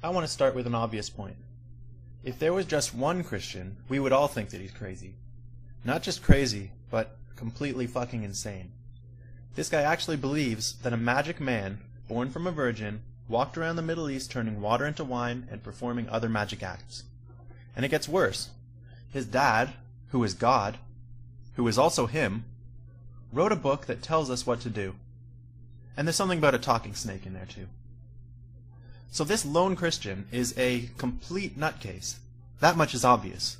I want to start with an obvious point. If there was just one Christian, we would all think that he's crazy. Not just crazy, but completely fucking insane. This guy actually believes that a magic man, born from a virgin, walked around the Middle East turning water into wine and performing other magic acts. And it gets worse. His dad, who is God, who is also him, wrote a book that tells us what to do. And there's something about a talking snake in there too. So this lone Christian is a complete nutcase. That much is obvious.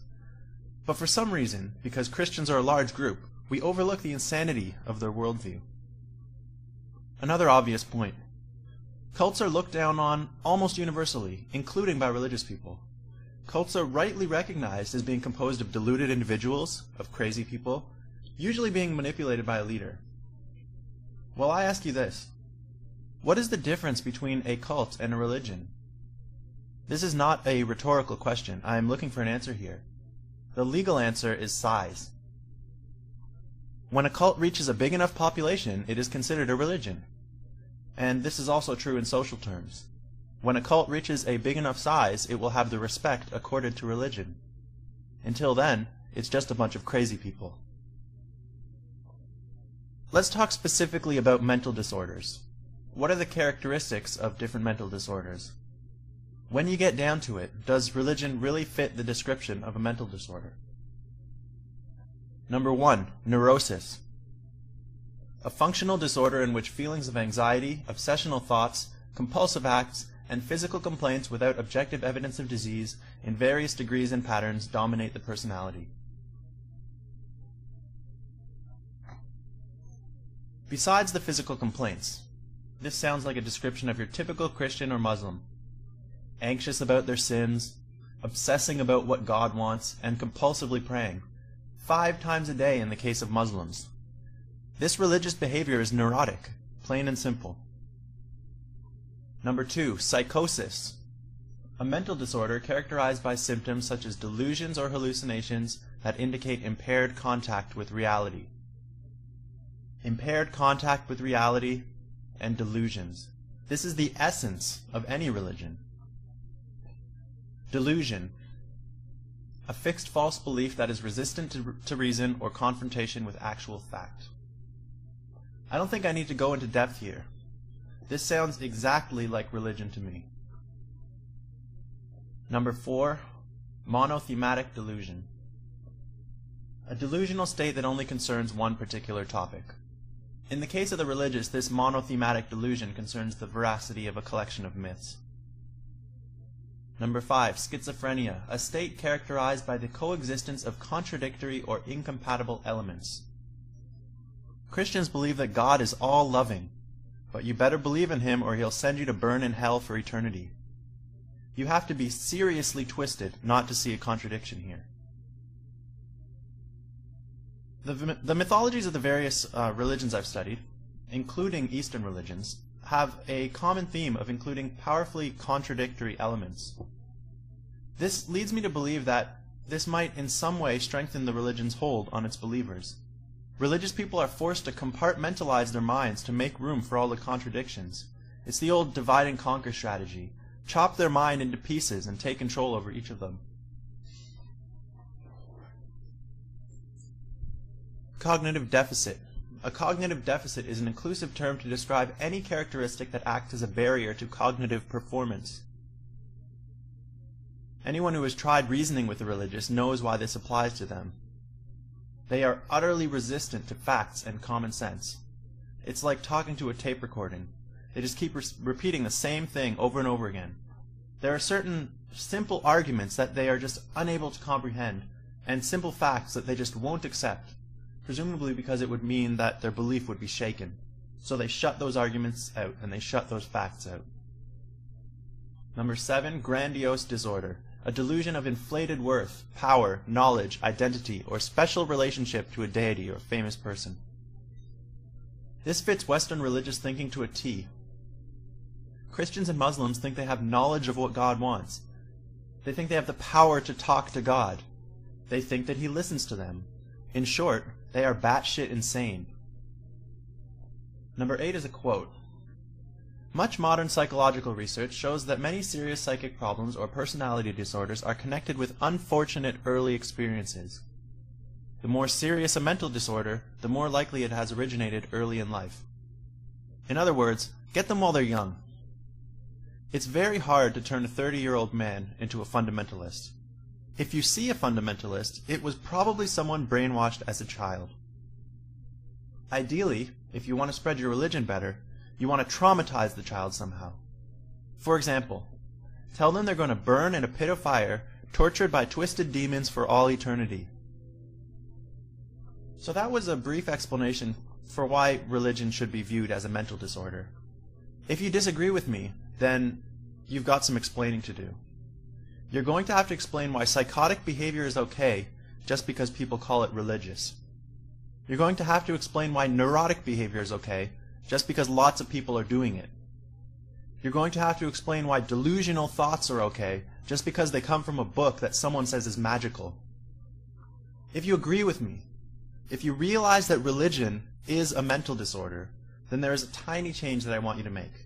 But for some reason, because Christians are a large group, we overlook the insanity of their worldview. Another obvious point. Cults are looked down on almost universally, including by religious people. Cults are rightly recognized as being composed of deluded individuals, of crazy people, usually being manipulated by a leader. Well, I ask you this. What is the difference between a cult and a religion? This is not a rhetorical question. I am looking for an answer here. The legal answer is size. When a cult reaches a big enough population, it is considered a religion. And this is also true in social terms. When a cult reaches a big enough size, it will have the respect accorded to religion. Until then, it's just a bunch of crazy people. Let's talk specifically about mental disorders. What are the characteristics of different mental disorders? When you get down to it, does religion really fit the description of a mental disorder? Number 1, neurosis. A functional disorder in which feelings of anxiety, obsessional thoughts, compulsive acts, and physical complaints without objective evidence of disease in various degrees and patterns dominate the personality. Besides the physical complaints, this sounds like a description of your typical Christian or Muslim. Anxious about their sins, obsessing about what God wants, and compulsively praying, 5 times a day in the case of Muslims. This religious behavior is neurotic, plain and simple. Number 2, psychosis. A mental disorder characterized by symptoms such as delusions or hallucinations that indicate impaired contact with reality. Impaired contact with reality and delusions. This is the essence of any religion. Delusion. A fixed false belief that is resistant to reason or confrontation with actual fact. I don't think I need to go into depth here. This sounds exactly like religion to me. Number 4, monothematic delusion. A delusional state that only concerns one particular topic. In the case of the religious, this monothematic delusion concerns the veracity of a collection of myths. Number 5, schizophrenia, a state characterized by the coexistence of contradictory or incompatible elements. Christians believe that God is all-loving, but you better believe in Him or He'll send you to burn in hell for eternity. You have to be seriously twisted not to see a contradiction here. The mythologies of the various religions I've studied, including Eastern religions, have a common theme of including powerfully contradictory elements. This leads me to believe that this might in some way strengthen the religion's hold on its believers. Religious people are forced to compartmentalize their minds to make room for all the contradictions. It's the old divide and conquer strategy. Chop their mind into pieces and take control over each of them. Cognitive deficit. A cognitive deficit is an inclusive term to describe any characteristic that acts as a barrier to cognitive performance. Anyone who has tried reasoning with the religious knows why this applies to them. They are utterly resistant to facts and common sense. It's like talking to a tape recording. They just keep repeating the same thing over and over again. There are certain simple arguments that they are just unable to comprehend, and simple facts that they just won't accept, presumably because it would mean that their belief would be shaken. So they shut those arguments out, and they shut those facts out. Number 7, grandiose disorder. A delusion of inflated worth, power, knowledge, identity, or special relationship to a deity or famous person. This fits Western religious thinking to a T. Christians and Muslims think they have knowledge of what God wants. They think they have the power to talk to God. They think that He listens to them. In short, they are batshit insane. Number 8 is a quote. Much modern psychological research shows that many serious psychic problems or personality disorders are connected with unfortunate early experiences. The more serious a mental disorder, the more likely it has originated early in life. In other words, get them while they're young. It's very hard to turn a 30-year-old man into a fundamentalist. If you see a fundamentalist, it was probably someone brainwashed as a child. Ideally, if you want to spread your religion better, you want to traumatize the child somehow. For example, tell them they're going to burn in a pit of fire, tortured by twisted demons for all eternity. So that was a brief explanation for why religion should be viewed as a mental disorder. If you disagree with me, then you've got some explaining to do. You're going to have to explain why psychotic behavior is okay just because people call it religious. You're going to have to explain why neurotic behavior is okay just because lots of people are doing it. You're going to have to explain why delusional thoughts are okay just because they come from a book that someone says is magical. If you agree with me, if you realize that religion is a mental disorder, then there is a tiny change that I want you to make.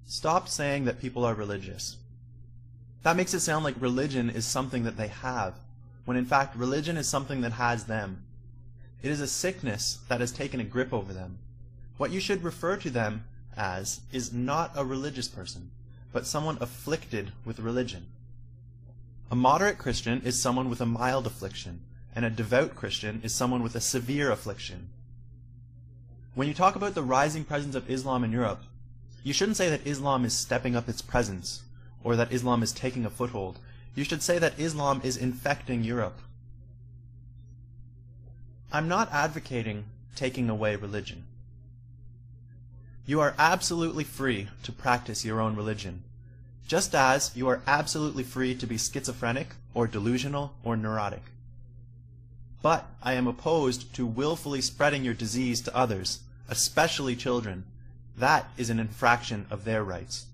Stop saying that people are religious. That makes it sound like religion is something that they have, when in fact religion is something that has them. It is a sickness that has taken a grip over them. What you should refer to them as is not a religious person, but someone afflicted with religion. A moderate Christian is someone with a mild affliction, and a devout Christian is someone with a severe affliction. When you talk about the rising presence of Islam in Europe, you shouldn't say that Islam is stepping up its presence, or that Islam is taking a foothold. You should say that Islam is infecting Europe. I'm not advocating taking away religion. You are absolutely free to practice your own religion, just as you are absolutely free to be schizophrenic or delusional or neurotic. But I am opposed to willfully spreading your disease to others, especially children. That is an infraction of their rights.